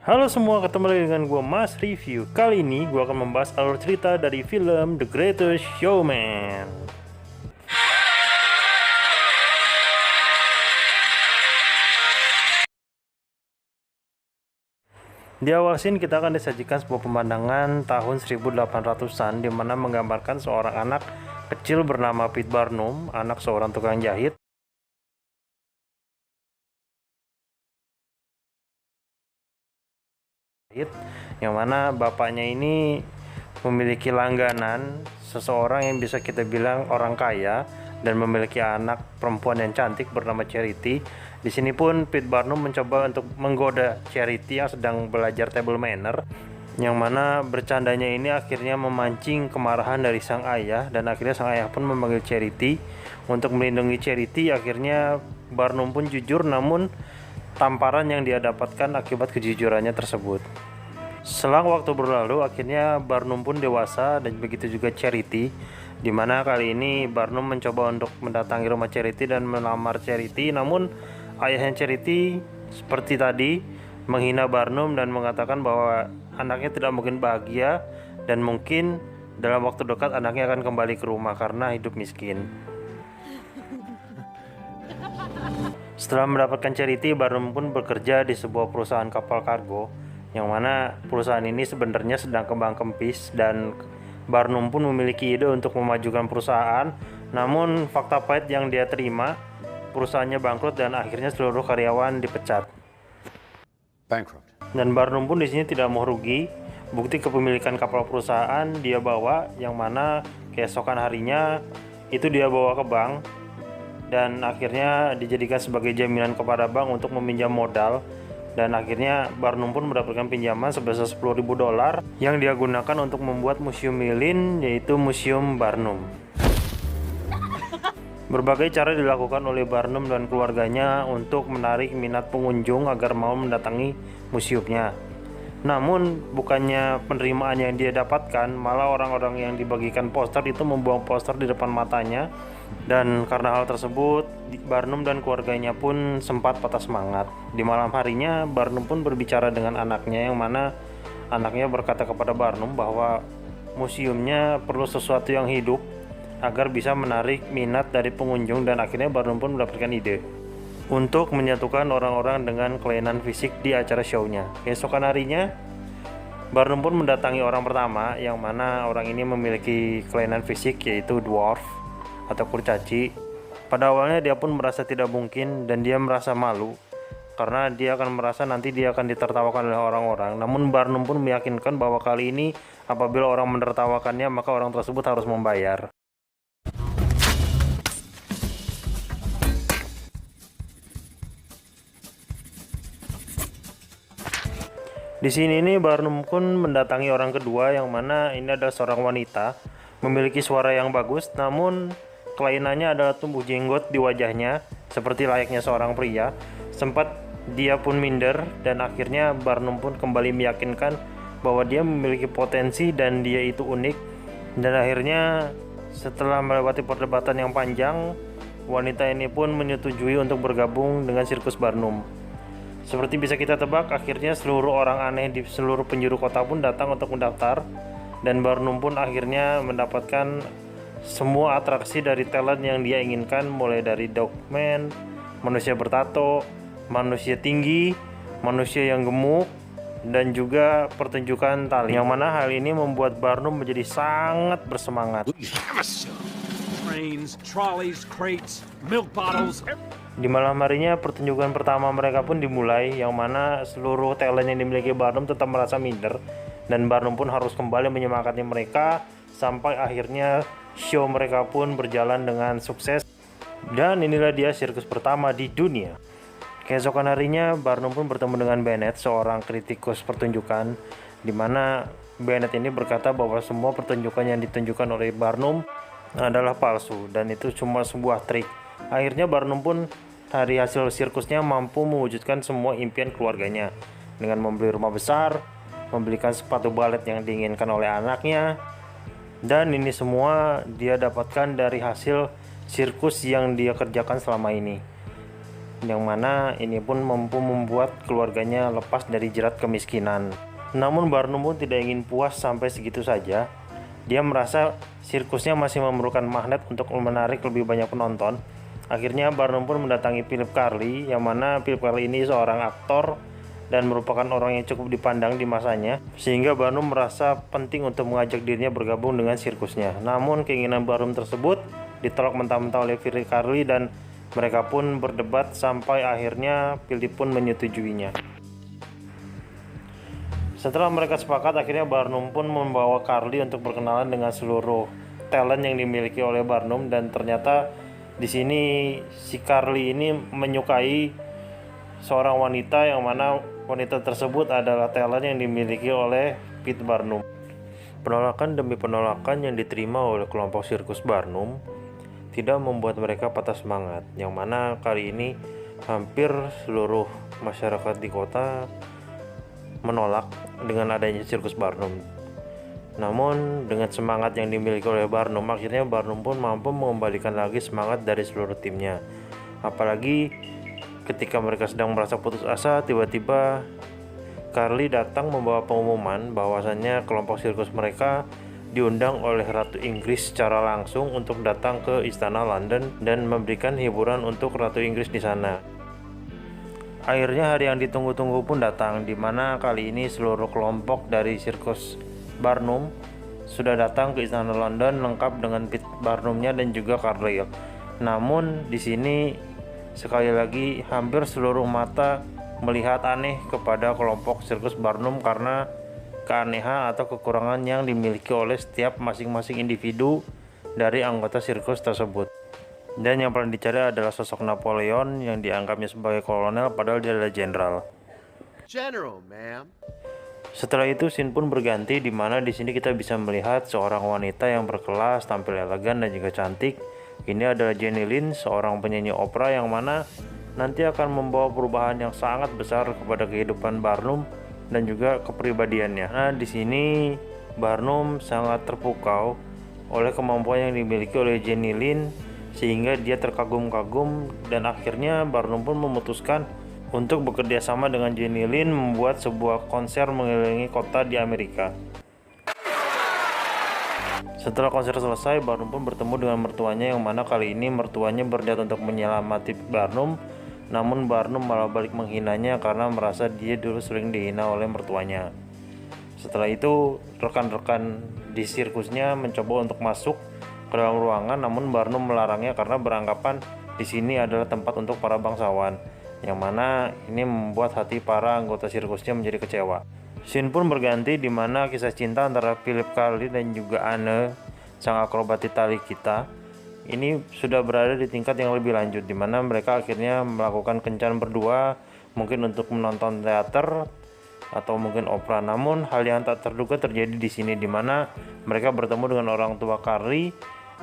Halo semua, ketemu lagi dengan gue Mas Review. Kali ini gue akan membahas alur cerita dari film The Greatest Showman. Di awal scene kita akan disajikan sebuah pemandangan tahun 1800-an di mana menggambarkan seorang anak kecil bernama Pete Barnum, anak seorang tukang jahit. Yang mana bapaknya ini memiliki langganan seseorang yang bisa kita bilang orang kaya dan memiliki anak perempuan yang cantik bernama Charity. Di sini pun Pete Barnum mencoba untuk menggoda Charity yang sedang belajar table manner, yang mana bercandanya ini akhirnya memancing kemarahan dari sang ayah, dan akhirnya sang ayah pun memanggil Charity untuk melindungi Charity. Akhirnya Barnum pun jujur, namun tamparan yang dia dapatkan akibat kejujurannya tersebut. Selang waktu berlalu, akhirnya Barnum pun dewasa dan begitu juga Charity, dimana kali ini Barnum mencoba untuk mendatangi rumah Charity dan melamar Charity, namun ayahnya Charity seperti tadi menghina Barnum dan mengatakan bahwa anaknya tidak mungkin bahagia dan mungkin dalam waktu dekat anaknya akan kembali ke rumah karena hidup miskin. Setelah mendapatkan Charity, Barnum pun bekerja di sebuah perusahaan kapal kargo, yang mana perusahaan ini sebenarnya sedang kembang kempis, dan Barnum pun memiliki ide untuk memajukan perusahaan. Namun fakta pahit yang dia terima, perusahaannya bangkrut dan akhirnya seluruh karyawan dipecat. Dan Barnum pun di sini tidak mau rugi. Bukti kepemilikan kapal perusahaan dia bawa, yang mana keesokan harinya itu dia bawa ke bank dan akhirnya dijadikan sebagai jaminan kepada bank untuk meminjam modal. Dan akhirnya Barnum pun mendapatkan pinjaman sebesar $10.000 yang dia gunakan untuk membuat museum lilin, yaitu Museum Barnum. Berbagai cara dilakukan oleh Barnum dan keluarganya untuk menarik minat pengunjung agar mau mendatangi museumnya. Namun bukannya penerimaan yang dia dapatkan, malah orang-orang yang dibagikan poster itu membuang poster di depan matanya. Dan karena hal tersebut, Barnum dan keluarganya pun sempat patah semangat. Di malam harinya, Barnum pun berbicara dengan anaknya, yang mana anaknya berkata kepada Barnum bahwa museumnya perlu sesuatu yang hidup agar bisa menarik minat dari pengunjung. Dan akhirnya Barnum pun mendapatkan ide untuk menyatukan orang-orang dengan kelainan fisik di acara show-nya. Keesokan harinya, Barnum pun mendatangi orang pertama, yang mana orang ini memiliki kelainan fisik yaitu dwarf atau kurcaci. Pada awalnya dia pun merasa tidak mungkin dan dia merasa malu karena dia akan merasa nanti dia akan ditertawakan oleh orang-orang. Namun Barnum pun meyakinkan bahwa kali ini apabila orang menertawakannya maka orang tersebut harus membayar. Di sini nih Barnum pun mendatangi orang kedua, yang mana ini adalah seorang wanita memiliki suara yang bagus, namun kelainannya adalah tumbuh jenggot di wajahnya seperti layaknya seorang pria. Sempat dia pun minder dan akhirnya Barnum pun kembali meyakinkan bahwa dia memiliki potensi dan dia itu unik. Dan akhirnya setelah melewati perdebatan yang panjang, wanita ini pun menyetujui untuk bergabung dengan sirkus Barnum. Seperti bisa kita tebak, akhirnya seluruh orang aneh di seluruh penjuru kota pun datang untuk mendaftar, dan Barnum pun akhirnya mendapatkan semua atraksi dari talent yang dia inginkan, mulai dari dogman, manusia bertato, manusia tinggi, manusia yang gemuk, dan juga pertunjukan tali, yang mana hal ini membuat Barnum menjadi sangat bersemangat. Trains, trolleys, crates, milk bottles. Di malam harinya pertunjukan pertama mereka pun dimulai, yang mana seluruh talent yang dimiliki Barnum tetap merasa minder, dan Barnum pun harus kembali menyemangati mereka sampai akhirnya show mereka pun berjalan dengan sukses. Dan inilah dia sirkus pertama di dunia. Keesokan harinya Barnum pun bertemu dengan Bennett, seorang kritikus pertunjukan, di mana Bennett ini berkata bahwa semua pertunjukan yang ditunjukkan oleh Barnum adalah palsu dan itu cuma sebuah trik. Akhirnya Barnum pun dari hasil sirkusnya mampu mewujudkan semua impian keluarganya dengan membeli rumah besar, membelikan sepatu balet yang diinginkan oleh anaknya, dan ini semua dia dapatkan dari hasil sirkus yang dia kerjakan selama ini. yang mana ini pun mampu membuat keluarganya lepas dari jerat kemiskinan. Namun Barnum pun tidak ingin puas sampai segitu saja. Dia merasa sirkusnya masih memerlukan magnet untuk menarik lebih banyak penonton. Akhirnya Barnum pun mendatangi Philip Carli, yang mana Philip Carli ini seorang aktor dan merupakan orang yang cukup dipandang di masanya, sehingga Barnum merasa penting untuk mengajak dirinya bergabung dengan sirkusnya. Namun keinginan Barnum tersebut ditolak mentah-mentah oleh Philip Carli dan mereka pun berdebat sampai akhirnya Philip pun menyetujuinya. Setelah mereka sepakat, akhirnya Barnum pun membawa Carli untuk berkenalan dengan seluruh talent yang dimiliki oleh Barnum, dan ternyata di sini si Carli ini menyukai seorang wanita, yang mana wanita tersebut adalah talent yang dimiliki oleh Pete Barnum. Penolakan demi penolakan yang diterima oleh kelompok sirkus Barnum tidak membuat mereka patah semangat, yang mana kali ini hampir seluruh masyarakat di kota menolak dengan adanya sirkus Barnum. Namun dengan semangat yang dimiliki oleh Barnum, akhirnya Barnum pun mampu mengembalikan lagi semangat dari seluruh timnya. Apalagi ketika mereka sedang merasa putus asa, tiba-tiba Carli datang membawa pengumuman bahwasannya kelompok sirkus mereka diundang oleh Ratu Inggris secara langsung untuk datang ke Istana London dan memberikan hiburan untuk Ratu Inggris di sana. Akhirnya hari yang ditunggu-tunggu pun datang, di mana kali ini seluruh kelompok dari sirkus Barnum sudah datang ke Istana London lengkap dengan Pete Barnumnya dan juga Carlyle. Namun di sini sekali lagi hampir seluruh mata melihat aneh kepada kelompok sirkus Barnum karena keanehan atau kekurangan yang dimiliki oleh setiap masing-masing individu dari anggota sirkus tersebut. Dan yang paling dicari adalah sosok Napoleon yang dianggapnya sebagai kolonel padahal dia adalah jenderal. General, ma'am. Setelah itu scene pun berganti, di mana di sini kita bisa melihat seorang wanita yang berkelas, tampil elegan dan juga cantik. Ini adalah Jenny Lind, seorang penyanyi opera yang mana nanti akan membawa perubahan yang sangat besar kepada kehidupan Barnum dan juga kepribadiannya. Nah, di sini Barnum sangat terpukau oleh kemampuan yang dimiliki oleh Jenny Lind, sehingga dia terkagum-kagum, dan akhirnya Barnum pun memutuskan untuk bekerja sama dengan Jenny Lind membuat sebuah konser mengelilingi kota di Amerika. Setelah konser selesai, Barnum pun bertemu dengan mertuanya, yang mana kali ini mertuanya berniat untuk menyelamati Barnum, namun Barnum malah balik menghinanya karena merasa dia dulu sering dihina oleh mertuanya. Setelah itu, rekan-rekan di sirkusnya mencoba untuk masuk ke dalam ruangan, namun Barnum melarangnya karena beranggapan di sini adalah tempat untuk para bangsawan, yang mana ini membuat hati para anggota sirkusnya menjadi kecewa. Scene pun berganti, di mana kisah cinta antara Philip Carli dan juga Anne, sang akrobat Italia kita, ini sudah berada di tingkat yang lebih lanjut, di mana mereka akhirnya melakukan kencan berdua, mungkin untuk menonton teater atau mungkin opera. Namun hal yang tak terduga terjadi di sini, di mana mereka bertemu dengan orang tua Carli,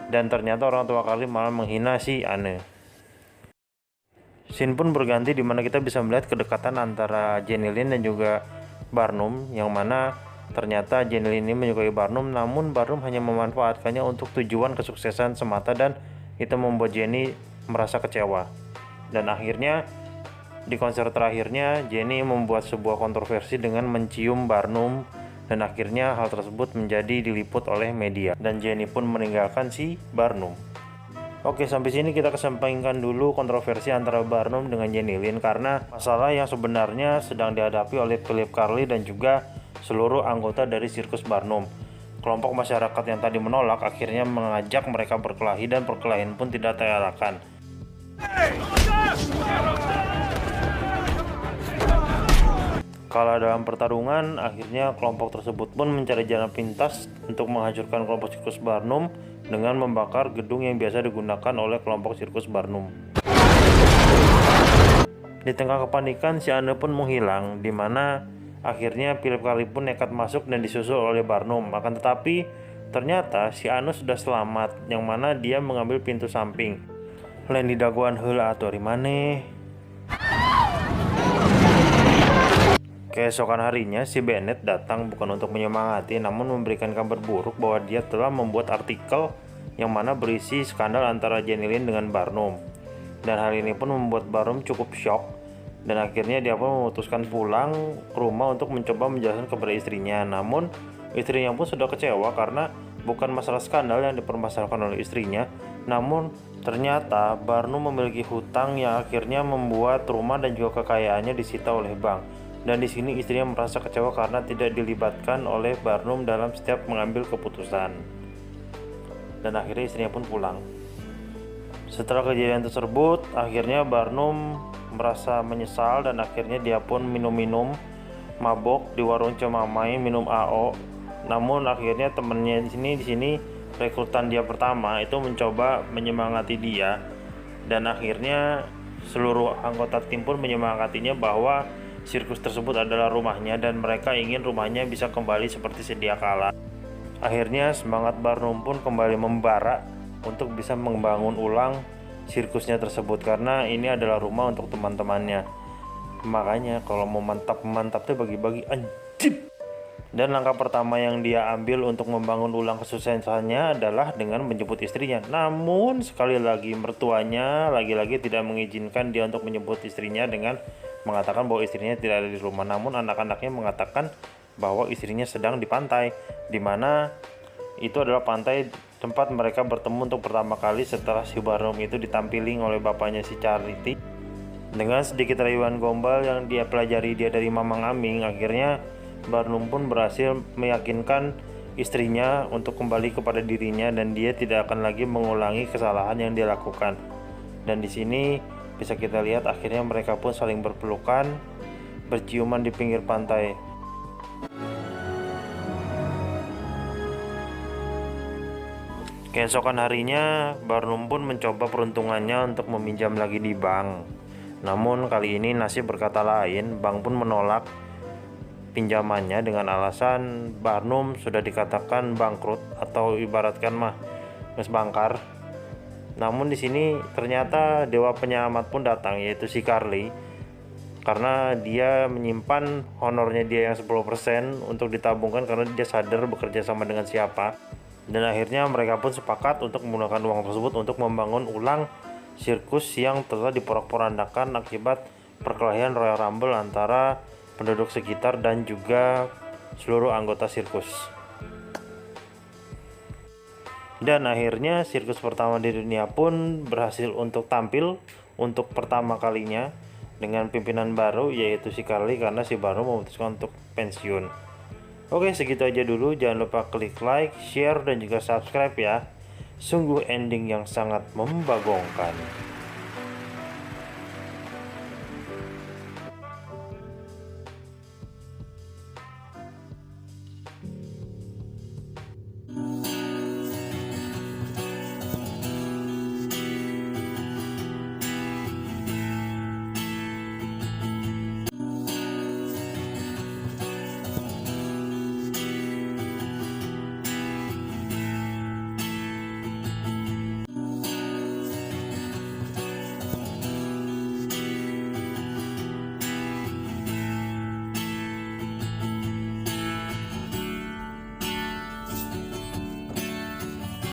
dan ternyata orang tua Carli malah menghina si Anne. Scene pun berganti, di mana kita bisa melihat kedekatan antara Jenny Lind dan juga Barnum, yang mana ternyata Jenny Lind ini menyukai Barnum, namun Barnum hanya memanfaatkannya untuk tujuan kesuksesan semata, dan itu membuat Jenny merasa kecewa. Dan akhirnya di konser terakhirnya Jenny membuat sebuah kontroversi dengan mencium Barnum, dan akhirnya hal tersebut menjadi diliput oleh media dan Jenny pun meninggalkan si Barnum. Oke, sampai sini kita kesampingkan dulu kontroversi antara Barnum dengan Jenny Lind, karena masalah yang sebenarnya sedang dihadapi oleh Philip Carli dan juga seluruh anggota dari sirkus Barnum. Kelompok masyarakat yang tadi menolak akhirnya mengajak mereka berkelahi, dan perkelahian pun tidak terelakkan. Kalah dalam pertarungan, akhirnya kelompok tersebut pun mencari jalan pintas untuk menghancurkan kelompok sirkus Barnum dengan membakar gedung yang biasa digunakan oleh kelompok sirkus Barnum. Di tengah kepanikan, si Anne pun menghilang, di mana akhirnya Philip Carli pun nekat masuk dan disusul oleh Barnum. Akan tetapi ternyata si Anne sudah selamat, yang mana dia mengambil pintu samping. Lain di daguan heula atuh maneh. Keesokan harinya, si Bennett datang bukan untuk menyemangati, namun memberikan kabar buruk bahwa dia telah membuat artikel yang mana berisi skandal antara Jenny Lind dengan Barnum. Dan hal ini pun membuat Barnum cukup shock, dan akhirnya dia pun memutuskan pulang ke rumah untuk mencoba menjelaskan kepada istrinya. Namun istrinya pun sudah kecewa karena bukan masalah skandal yang dipermasalahkan oleh istrinya, namun ternyata Barnum memiliki hutang yang akhirnya membuat rumah dan juga kekayaannya disita oleh bank. Dan di sini istrinya merasa kecewa karena tidak dilibatkan oleh Barnum dalam setiap mengambil keputusan. Dan akhirnya istrinya pun pulang. Setelah kejadian tersebut, akhirnya Barnum merasa menyesal dan akhirnya dia pun minum-minum mabok di warung Cemamai, minum AO. Namun akhirnya temennya di sini rekrutan dia pertama itu mencoba menyemangati dia, dan akhirnya seluruh anggota tim pun menyemangatinya bahwa sirkus tersebut adalah rumahnya dan mereka ingin rumahnya bisa kembali seperti sedia kala. Akhirnya semangat Barnum pun kembali membara untuk bisa membangun ulang sirkusnya tersebut, karena ini adalah rumah untuk teman-temannya. Makanya kalau mau mantap tuh bagi-bagi anjib. Dan langkah pertama yang dia ambil untuk membangun ulang kesuksesannya adalah dengan menjemput istrinya. Namun sekali lagi mertuanya lagi-lagi tidak mengizinkan dia untuk menjemput istrinya dengan mengatakan bahwa istrinya tidak ada di rumah. Namun anak-anaknya mengatakan bahwa istrinya sedang di pantai, di mana itu adalah pantai tempat mereka bertemu untuk pertama kali setelah si Barnum itu ditampiling oleh bapaknya si Charity. Dengan sedikit rayuan gombal yang dia pelajari dia dari Mamang Aming, akhirnya Barnum pun berhasil meyakinkan istrinya untuk kembali kepada dirinya dan dia tidak akan lagi mengulangi kesalahan yang dia lakukan. Dan di sini bisa kita lihat akhirnya mereka pun saling berpelukan, berciuman di pinggir pantai. Keesokan harinya, Barnum pun mencoba peruntungannya untuk meminjam lagi di bank. Namun kali ini nasib berkata lain, bank pun menolak pinjamannya dengan alasan Barnum sudah dikatakan bangkrut atau ibaratkan mah mes bangkar. Namun di sini ternyata dewa penyelamat pun datang, yaitu si Carly, karena dia menyimpan honornya dia yang 10% untuk ditabungkan karena dia sadar bekerja sama dengan siapa. Dan akhirnya mereka pun sepakat untuk menggunakan uang tersebut untuk membangun ulang sirkus yang telah diporak-porandakan akibat perkelahian Royal Rumble antara penduduk sekitar dan juga seluruh anggota sirkus. Dan akhirnya sirkus pertama di dunia pun berhasil untuk tampil untuk pertama kalinya dengan pimpinan baru, yaitu si Carly, karena si Barnum memutuskan untuk pensiun. Oke, segitu aja dulu. Jangan lupa klik like, share, dan juga subscribe ya. Sungguh ending yang sangat membagongkan.